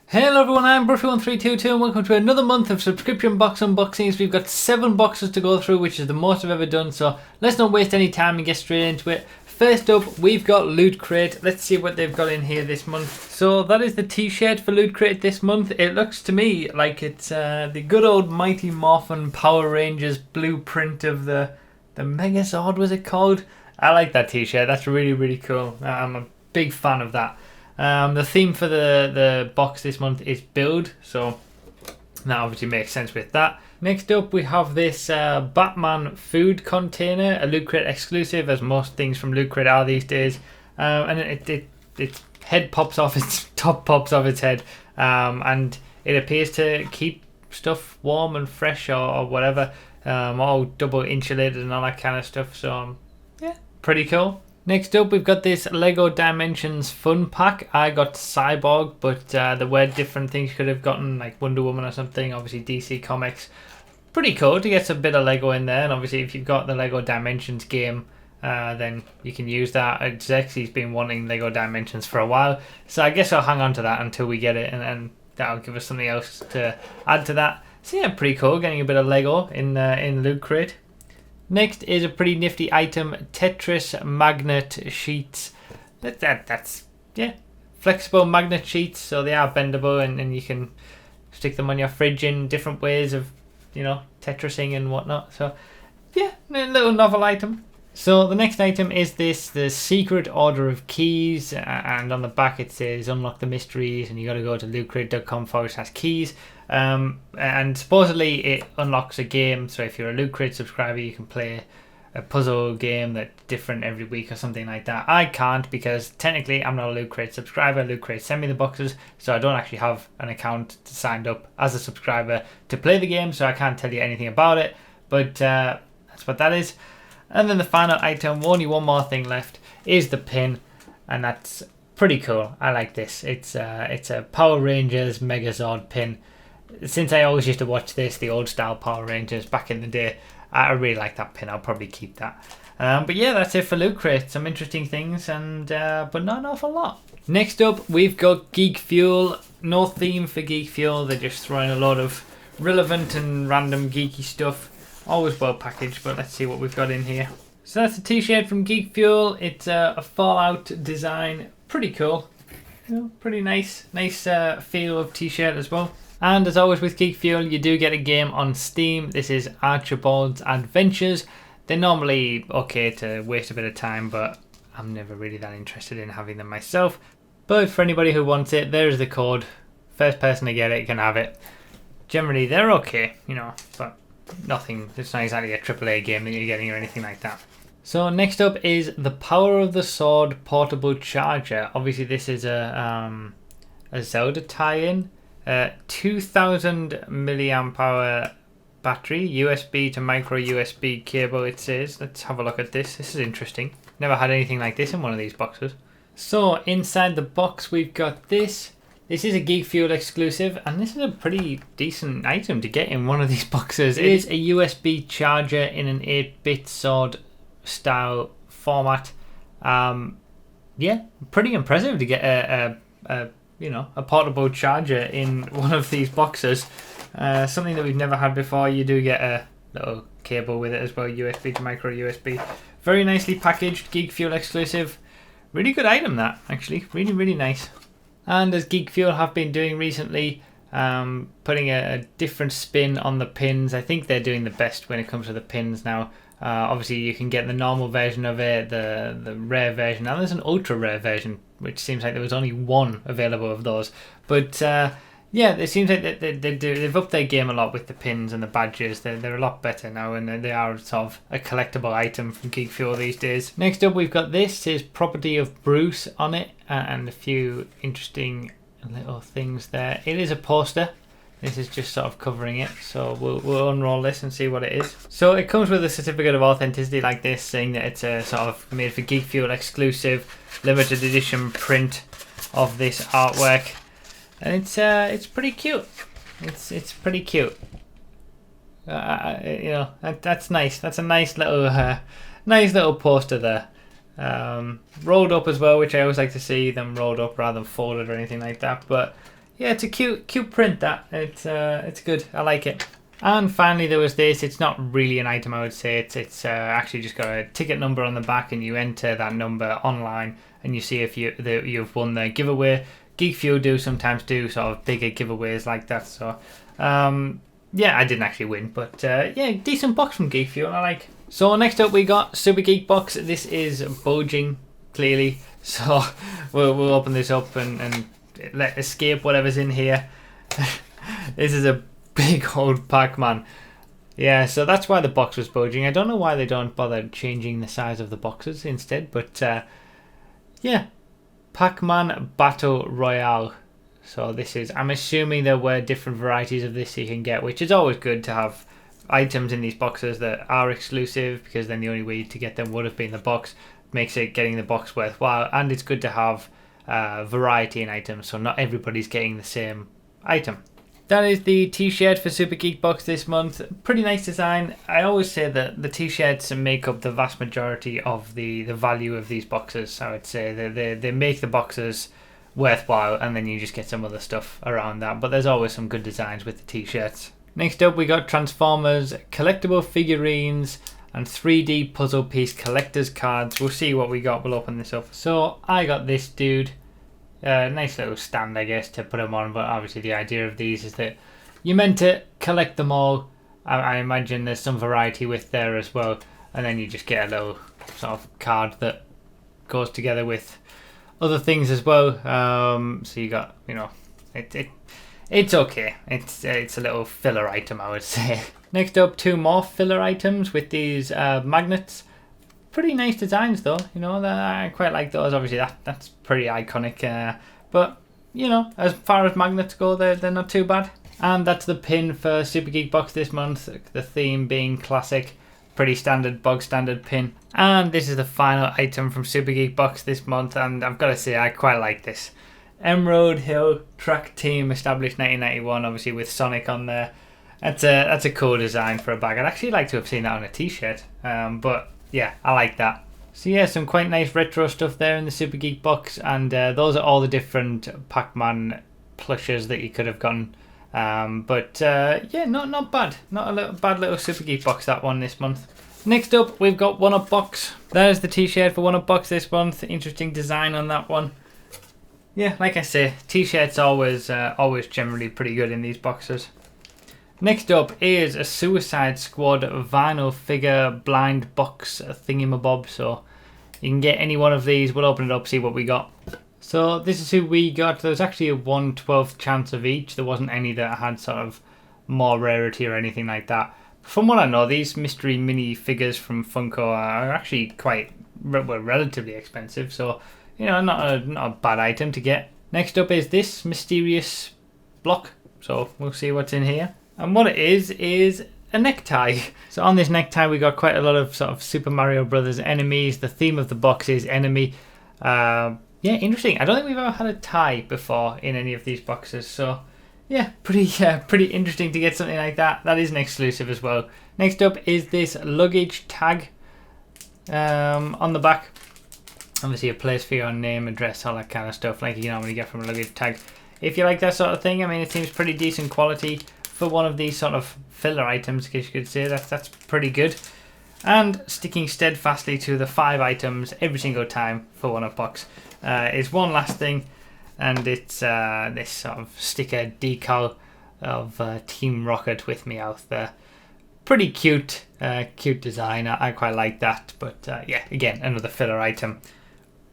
Hello everyone, I'm Brush1322 and welcome to another month of subscription box unboxings. We've got 7 boxes to go through, which is the most I've ever done, so let's not waste any time and get straight into it. First up, we've got Loot Crate. Let's see what they've got in here this month. So that is the t-shirt for Loot Crate this month. It looks to me like it's the good old Mighty Morphin Power Rangers blueprint of the Megazord, was it called? I like that t-shirt, that's really, really cool. I'm a big fan of that. The theme for the box this month is build, so that obviously makes sense with that. Next up we have this Batman food container, a Loot Crate exclusive, as most things from Loot Crate are these days. And its head pops off, its top pops off its head, and it appears to keep stuff warm and fresh or whatever, all double insulated and all that kind of stuff, so yeah, pretty cool. Next up, we've got this Lego Dimensions Fun Pack. I got Cyborg, but there were different things you could have gotten, like Wonder Woman or something, obviously DC Comics. Pretty cool to get some bit of Lego in there, and obviously if you've got the Lego Dimensions game, then you can use that. Xexi's been wanting Lego Dimensions for a while, so I guess I'll hang on to that until we get it, and that'll give us something else to add to that. So yeah, pretty cool, getting a bit of Lego in Loot Crate. Next is a pretty nifty item, Tetris magnet sheets. That's yeah, flexible magnet sheets, so they are bendable and you can stick them on your fridge in different ways of, you know, Tetrising and whatnot. So yeah, a little novel item. So the next item is the secret order of keys, and on the back it says unlock the mysteries, and you got to go to lootcrate.com/keys. And supposedly it unlocks a game, so if you're a Loot Crate subscriber you can play a puzzle game that's different every week or something like that. I can't, because technically I'm not a Loot Crate subscriber. Loot Crate send me the boxes, so I don't actually have an account signed up as a subscriber to play the game, so I can't tell you anything about it, but that's what that is. And then the final item, only one more thing left, is the pin, and that's pretty cool. I like this. It's a Power Rangers Megazord pin. Since I always used to watch the old style Power Rangers back in the day, I really like that pin. I'll probably keep that. But yeah, that's it for Loot Crate. Some interesting things, and but not an awful lot. Next up, we've got Geek Fuel. No theme for Geek Fuel. They're just throwing a lot of relevant and random geeky stuff. Always well packaged, but let's see what we've got in here. So that's a t-shirt from Geek Fuel. It's a Fallout design. Pretty cool. You know, pretty nice feel of t-shirt as well. And as always with Geek Fuel, you do get a game on Steam. This is Archibald's Adventures. They're normally okay to waste a bit of time, but I'm never really that interested in having them myself. But for anybody who wants it, there's the code. First person to get it can have it. Generally, they're okay, you know, but nothing. It's not exactly a AAA game that you're getting or anything like that. So next up is the Power of the Sword portable charger. Obviously, this is a Zelda tie-in. 2000 milliamp hour battery, USB to micro USB cable it says. Let's have a look at this. This is interesting. Never had anything like this in one of these boxes. So inside the box we've got this. This is a Geek Fuel exclusive, and this is a pretty decent item to get in one of these boxes. It is a USB charger in an 8-bit sword style format. Yeah, pretty impressive to get a portable charger in one of these boxes. Something that we've never had before. You do get a little cable with it as well, USB to micro USB. Very nicely packaged, Geek Fuel exclusive. Really good item that, actually. Really, really nice. And as Geek Fuel have been doing recently, putting a different spin on the pins. I think they're doing the best when it comes to the pins now. Obviously you can get the normal version of it, the rare version, and there's an ultra rare version, which seems like there was only one available of those. But yeah, it seems like they've upped their game a lot with the pins and the badges. They're a lot better now, and they are sort of a collectible item from Geek Fuel these days. Next up we've got this. It says Property of Bruce on it, and a few interesting little things there. It is a poster. This is just sort of covering it, so we'll unroll this and see what it is. So it comes with a certificate of authenticity like this, saying that it's a sort of made for Geek Fuel exclusive limited edition print of this artwork, and it's pretty cute. It's pretty cute. You know, that's nice. That's a nice little poster there. Rolled up as well, which I always like to see them rolled up rather than folded or anything like that. But yeah, it's a cute print. That it's good. I like it. And finally, there was this. It's not really an item, I would say. It's actually just got a ticket number on the back, and you enter that number online, and you see if you've won the giveaway. Geek Fuel do sometimes do sort of bigger giveaways like that. So, yeah, I didn't actually win, but yeah, decent box from Geek Fuel. I like. So next up, we got Super Geek Box. This is bulging, clearly. So we'll open this up and let escape whatever's in here. This is a big old Pac-Man. Yeah, so that's why the box was bulging. I don't know why they don't bother changing the size of the boxes instead, but yeah, Pac-Man Battle Royale. So this is, I'm assuming there were different varieties of this you can get, which is always good to have items in these boxes that are exclusive, because then the only way to get them would have been the box. Makes it getting the box worthwhile, and it's good to have variety in items, so not everybody's getting the same item. That is the t-shirt for Super Geek Box this month. Pretty nice design. I always say that the t-shirts make up the vast majority of the value of these boxes. I would say they make the boxes worthwhile, and then you just get some other stuff around that. But there's always some good designs with the t-shirts. Next up, we got Transformers, collectible figurines, and 3D puzzle piece collector's cards. We'll see what we got. We'll open this up. So I got this dude. Nice little stand, I guess, to put them on, but obviously the idea of these is that you're meant to collect them all. I imagine there's some variety with there as well, and then you just get a little sort of card that goes together with other things as well. So you got, you know, it's okay. It's a little filler item, I would say. Next up, two more filler items with these magnets. Pretty nice designs though, you know, I quite like those. Obviously that's pretty iconic, but you know, as far as magnets go, they're not too bad. And that's the pin for Super Geek Box this month, the theme being classic, pretty standard, bog standard pin. And this is the final item from Super Geek Box this month, and I've got to say I quite like this. Emerald Hill Track Team, established 1991, obviously with Sonic on there. That's a cool design for a bag. I'd actually like to have seen that on a t-shirt, but yeah, I like that. So yeah, some quite nice retro stuff there in the Super Geek Box, and those are all the different Pac-Man plushes that you could have gotten. But yeah, not bad. Not a bad little Super Geek Box, that one this month. Next up, we've got Wootbox. There's the t-shirt for Wootbox this month. Interesting design on that one. Yeah, like I say, t-shirts always generally pretty good in these boxes. Next up is a Suicide Squad vinyl figure blind box thingamabob. So you can get any one of these. We'll open it up, see what we got. So this is who we got. There's actually a 1/12 chance of each. There wasn't any that had sort of more rarity or anything like that. From what I know, these mystery mini figures from Funko are actually quite relatively expensive. So, you know, not a bad item to get. Next up is this mysterious block. So we'll see what's in here. And what it is a necktie. So on this necktie we got quite a lot of sort of Super Mario Brothers enemies. The theme of the box is enemy. Yeah, interesting. I don't think we've ever had a tie before in any of these boxes. So yeah, pretty interesting to get something like that. That is an exclusive as well. Next up is this luggage tag on the back. Obviously a place for your name, address, all that kind of stuff like you normally get from a luggage tag. If you like that sort of thing, I mean, it seems pretty decent quality for one of these sort of filler items, I guess you could say. That's pretty good. And sticking steadfastly to the 5 items every single time for Wootbox is one last thing, and it's this sort of sticker decal of Team Rocket with Meowth there. Pretty cute design. I quite like that, but yeah, again, another filler item.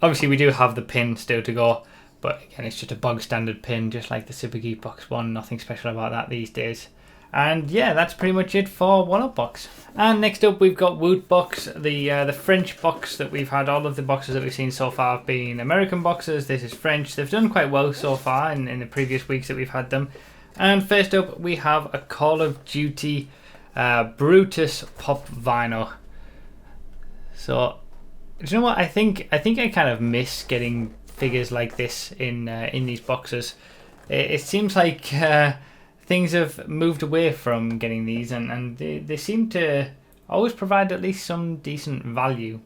Obviously we do have the pin still to go, but again, it's just a bog standard pin, just like the Super Geek Box one. Nothing special about that these days. And yeah, that's pretty much it for Wootbox. And next up, we've got Wootbox, the French box that we've had. All of the boxes that we've seen so far have been American boxes. This is French. They've done quite well so far in the previous weeks that we've had them. And first up, we have a Call of Duty Brutus pop vinyl. So, do you know what? I think I kind of miss getting figures like this in these boxes. It seems like things have moved away from getting these, and they seem to always provide at least some decent value.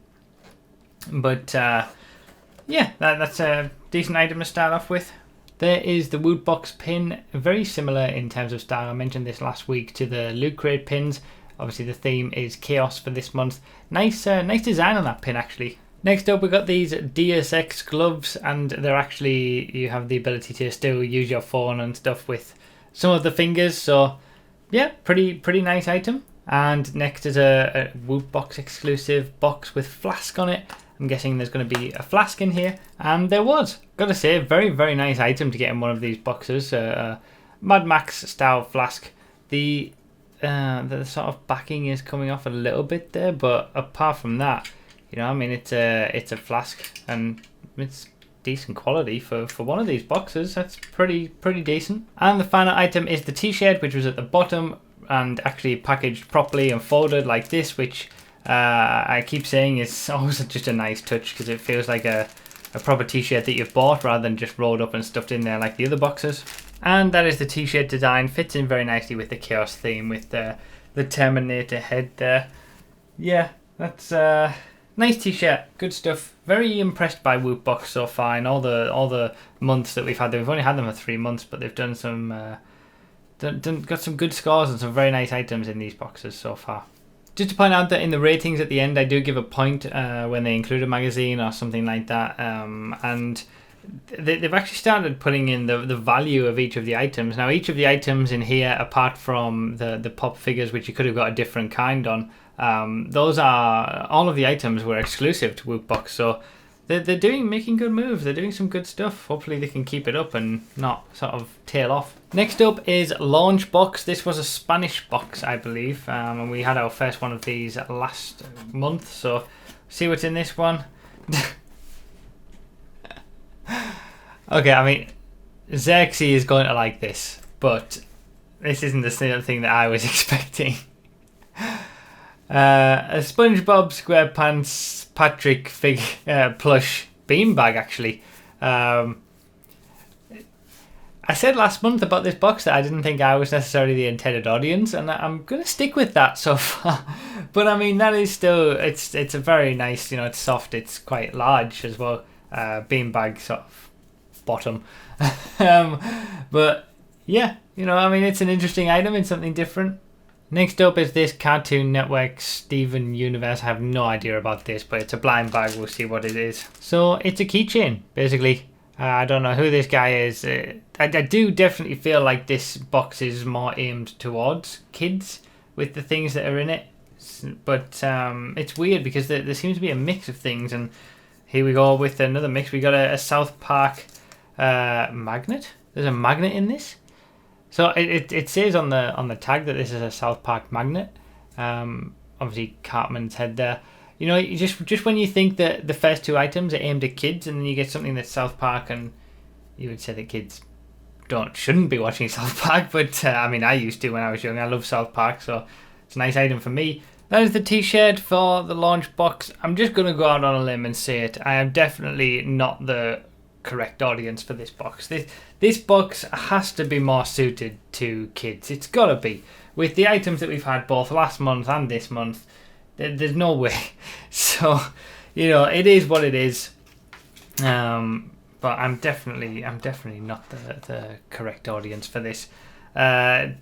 But yeah, that's a decent item to start off with. There is the Wootbox pin, very similar in terms of style. I mentioned this last week to the Loot Crate pins. Obviously the theme is chaos for this month. Nice design on that pin actually. Next up we got these DSX gloves, and they're actually, you have the ability to still use your phone and stuff with some of the fingers, so yeah, pretty nice item. And next is a Wootbox exclusive box with flask on it. I'm guessing there's going to be a flask in here, and there was. Gotta say, very nice item to get in one of these boxes. Mad Max style flask. The sort of backing is coming off a little bit there, but apart from that, you know, I mean, it's a flask and it's decent quality for one of these boxes. That's pretty decent. And the final item is the t-shirt, which was at the bottom and actually packaged properly and folded like this, which I keep saying is always just a nice touch, because it feels like a proper t-shirt that you've bought rather than just rolled up and stuffed in there like the other boxes. And that is the t-shirt design. Fits in very nicely with the chaos theme with the Terminator head there. Yeah, that's nice t-shirt, good stuff. Very impressed by Wootbox so far in all the months that we've had them. We've only had them for 3 months, but they've done some got some good scores and some very nice items in these boxes so far. Just to point out that in the ratings at the end, I do give a point when they include a magazine or something like that, and they've actually started putting in the value of each of the items. Now, each of the items in here, apart from the pop figures, which you could have got a different kind on, those are, all of the items were exclusive to Wootbox, so they're making good moves. They're doing some good stuff. Hopefully they can keep it up and not sort of tail off. Next up is Launch Box. This was a Spanish box, I believe, and we had our first one of these last month, so see what's in this one. Okay, I mean, Xerxes is going to like this, but this isn't the same thing that I was expecting. A SpongeBob SquarePants Patrick plush beanbag, actually. I said last month about this box that I didn't think I was necessarily the intended audience, and I'm going to stick with that so far. But I mean, that is still, it's a very nice, you know, it's soft, it's quite large as well. Beanbag sort of bottom. But yeah, you know, I mean, it's an interesting item, it's something different. Next up is this Cartoon Network Steven Universe. I have no idea about this, but it's a blind bag. We'll see what it is. So it's a keychain, basically. I don't know who this guy is. I do definitely feel like this box is more aimed towards kids with the things that are in it. But it's weird because there seems to be a mix of things. And here we go with another mix. We got a South Park magnet. There's a magnet in this. So it says on the tag that this is a South Park magnet. Obviously Cartman's head there. You know, you just when you think that the first two items are aimed at kids, and then you get something that's South Park, and you would say that kids shouldn't be watching South Park, but I mean, I used to when I was young. I love South Park, so it's a nice item for me. That is the t-shirt for the launch box. I'm just going to go out on a limb and say it. I am definitely not the correct audience for this box. This box has to be more suited to kids. It's got to be. With the items that we've had both last month and this month, there's no way. So, you know, it is what it is. But I'm definitely not the correct audience for this.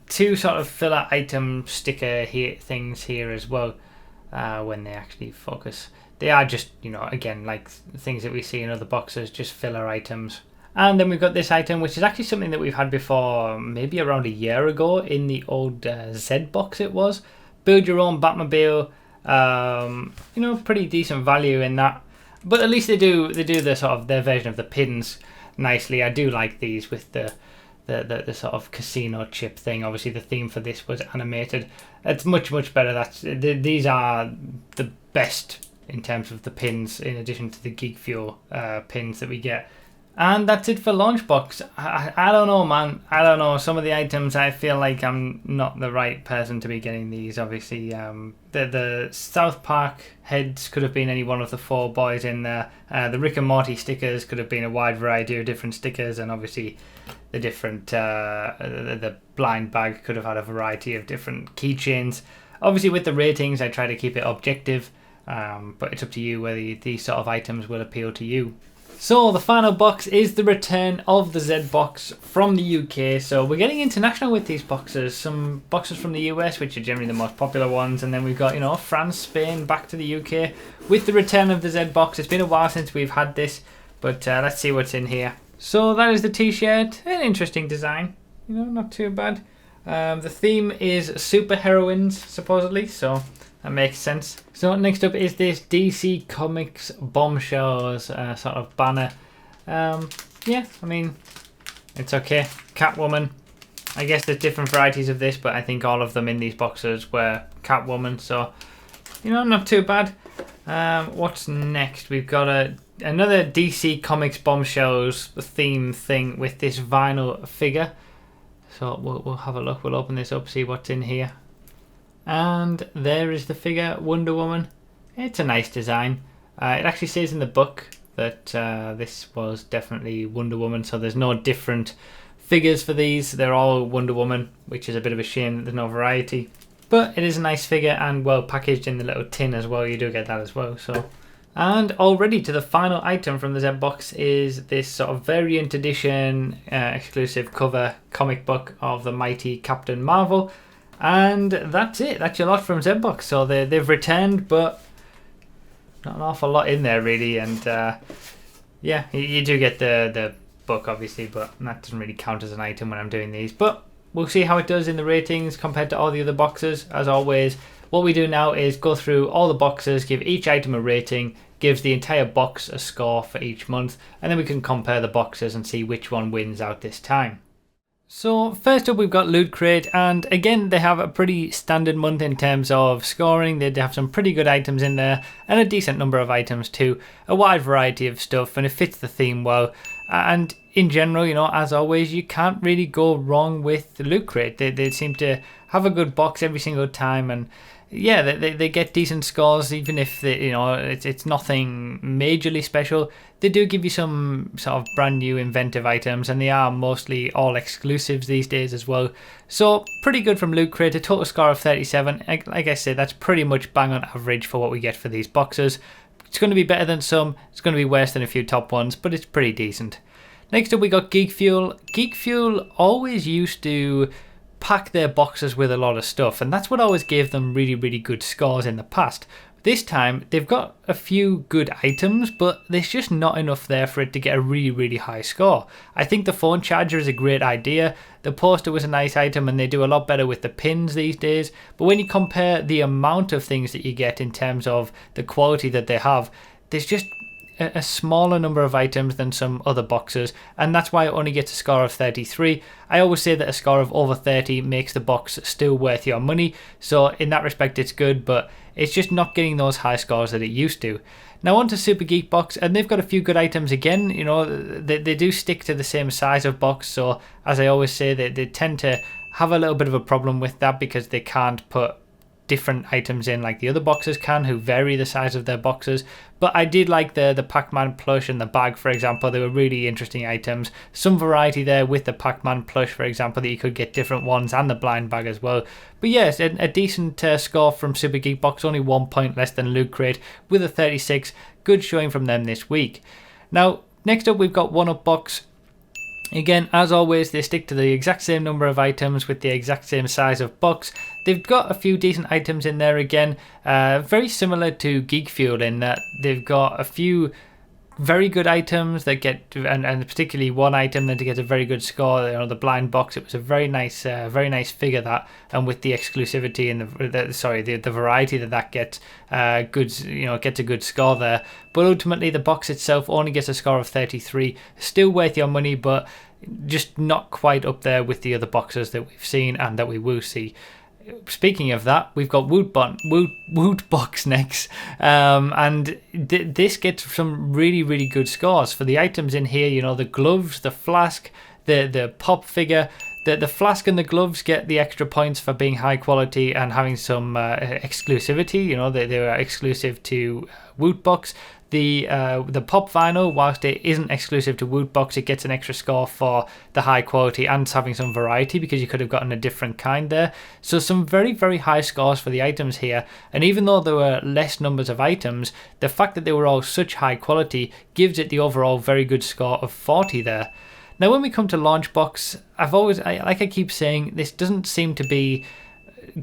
Two sort of filler item sticker things here as well. When they actually focus, they are just, you know, again, like things that we see in other boxes, just filler items. And then we've got this item, which is actually something that we've had before, maybe around a year ago in the old ZBOX. It was build your own Batmobile. You know, pretty decent value in that. But at least they do the sort of their version of the pins nicely. I do like these with the sort of casino chip thing. Obviously the theme for this was animated. It's much better. These are the best in terms of the pins, in addition to the Geek Fuel pins that we get. And that's it for Launchbox. I don't know, man. I don't know. Some of the items, I feel like I'm not the right person to be getting these. Obviously, the South Park heads could have been any one of the four boys in there. The Rick and Morty stickers could have been a wide variety of different stickers, and obviously the different the blind bag could have had a variety of different keychains. Obviously, with the ratings, I try to keep it objective, but it's up to you whether these sort of items will appeal to you. So the final box is the return of the ZBOX from the UK. So we're getting international with these boxes. Some boxes from the US, which are generally the most popular ones, and then we've got, you know, France, Spain, back to the UK with the return of the ZBOX. It's been a while since we've had this, but let's see what's in here. So that is the t-shirt. An interesting design, you know, not too bad. The theme is super heroines, supposedly, so that makes sense. So next up is this DC Comics Bombshells sort of banner. Yeah, I mean, it's okay. Catwoman. I guess there's different varieties of this, but I think all of them in these boxes were Catwoman, so, you know, not too bad. What's next? We've got another DC Comics Bombshells theme thing with this vinyl figure. So we'll have a look. We'll open this up, see what's in here. And there is the figure, Wonder Woman. It's a nice design. It actually says in the book that this was definitely Wonder Woman, so there's no different figures for these. They're all Wonder Woman, which is a bit of a shame that there's no variety. But it is a nice figure and well packaged in the little tin as well. You do get that as well. So, and already to the final item from the ZBOX is this sort of variant edition exclusive cover comic book of the mighty Captain Marvel. And that's it. That's your lot from ZBOX. So they've returned, but not an awful lot in there really. And yeah, you do get the book obviously, but that doesn't really count as an item when I'm doing these. But we'll see how it does in the ratings compared to all the other boxes. As always, what we do now is go through all the boxes, give each item a rating, gives the entire box a score for each month, and then we can compare the boxes and see which one wins out this time. So first up we've got Loot Crate, and again they have a pretty standard month in terms of scoring. They have some pretty good items in there and a decent number of items too, a wide variety of stuff, and it fits the theme well. And in general, you know, as always, you can't really go wrong with the Loot Crate. They seem to have a good box every single time, and yeah, they get decent scores even if you know it's nothing majorly special. They do give you some sort of brand new inventive items, and they are mostly all exclusives these days as well. So pretty good from Loot Crate. A total score of 37. Like I said, that's pretty much bang on average for what we get for these boxes. It's going to be better than some. It's going to be worse than a few top ones, but it's pretty decent. Next up we got Geek Fuel. Geek Fuel always used to pack their boxes with a lot of stuff, and that's what always gave them really good scores in the past. This time they've got a few good items, but there's just not enough there for it to get a really high score. I think the phone charger is a great idea. The poster was a nice item, and they do a lot better with the pins these days, but when you compare the amount of things that you get in terms of the quality that they have, there's just a smaller number of items than some other boxes, and that's why it only gets a score of 33. I always say that a score of over 30 makes the box still worth your money, so in that respect it's good, but it's just not getting those high scores that it used to. Now on to Super Geek Box, and they've got a few good items again. You know, they do stick to the same size of box, so as I always say, they tend to have a little bit of a problem with that because they can't put different items in like the other boxes can, who vary the size of their boxes. But I did like the Pac-Man plush and the bag, for example. They were really interesting items. Some variety there with the Pac-Man plush, for example, that you could get different ones, and the blind bag as well. But yes, a decent score from Super Geek Box, only 1 point less than Loot Crate with a 36. Good showing from them this week. Now next up we've got Wootbox. Again, as always, they stick to the exact same number of items with the exact same size of box. They've got a few decent items in there again, very similar to Geek Fuel in that they've got a few very good items that get, and particularly one item that gets a very good score. You know, the blind box. It was a very nice figure that, and with the exclusivity and the variety that gets, goods, you know, gets a good score there. But ultimately, the box itself only gets a score of 33. Still worth your money, but just not quite up there with the other boxes that we've seen and that we will see. Speaking of that, we've got Wootbox next, and this gets some really good scores for the items in here. You know, the gloves, the flask, the pop figure. The flask and the gloves get the extra points for being high quality and having some exclusivity. You know, they are exclusive to Wootbox. The pop vinyl, whilst it isn't exclusive to Wootbox, it gets an extra score for the high quality and having some variety, because you could have gotten a different kind there. So some very, very high scores for the items here. And even though there were less numbers of items, the fact that they were all such high quality gives it the overall very good score of 40 there. Now when we come to Launchbox, like I keep saying, this doesn't seem to be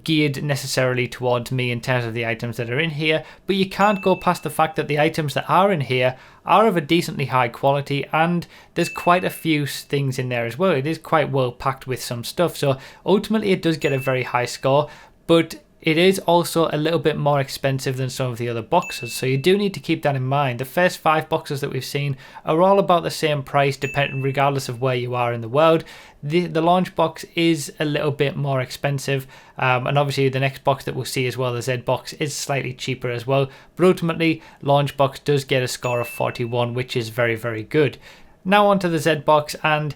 geared necessarily towards me in terms of the items that are in here, but you can't go past the fact that the items that are in here are of a decently high quality, and there's quite a few things in there as well. It is quite well packed with some stuff, so ultimately it does get a very high score, but it is also a little bit more expensive than some of the other boxes, so you do need to keep that in mind. The first 5 boxes that we've seen are all about the same price, regardless of where you are in the world. The launch box is a little bit more expensive, and obviously the next box that we'll see as well, the ZBOX, is slightly cheaper as well, but ultimately launch box does get a score of 41, which is very, very good. Now onto the ZBOX, and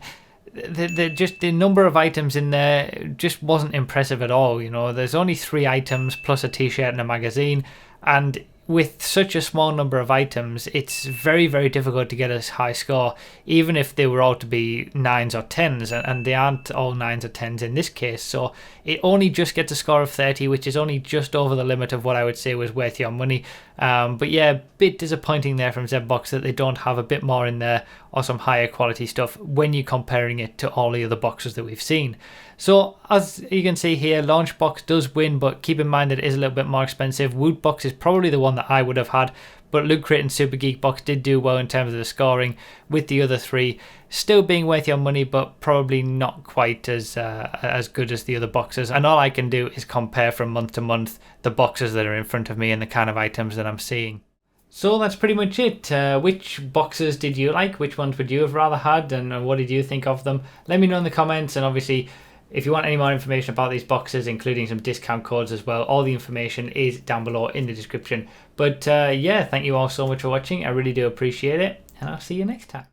the number of items in there just wasn't impressive at all. You know, there's only 3 items plus a t-shirt and a magazine, and with such a small number of items, it's very, very difficult to get a high score, even if they were all to be 9s or 10s, and they aren't all 9s or 10s in this case. So it only just gets a score of 30, which is only just over the limit of what I would say was worth your money. But yeah, a bit disappointing there from ZBOX that they don't have a bit more in there or some higher quality stuff when you're comparing it to all the other boxes that we've seen. So as you can see here, Launchbox does win, but keep in mind that it is a little bit more expensive. Wootbox is probably the one that I would have had, but Loot Crate and Super Geek Box did do well in terms of the scoring, with the other 3 still being worth your money, but probably not quite as good as the other boxes. And all I can do is compare from month to month the boxes that are in front of me and the kind of items that I'm seeing. So that's pretty much it. Which boxes did you like? Which ones would you have rather had, and what did you think of them? Let me know in the comments, and obviously if you want any more information about these boxes, including some discount codes as well, all the information is down below in the description. But yeah, thank you all so much for watching. I really do appreciate it, and I'll see you next time.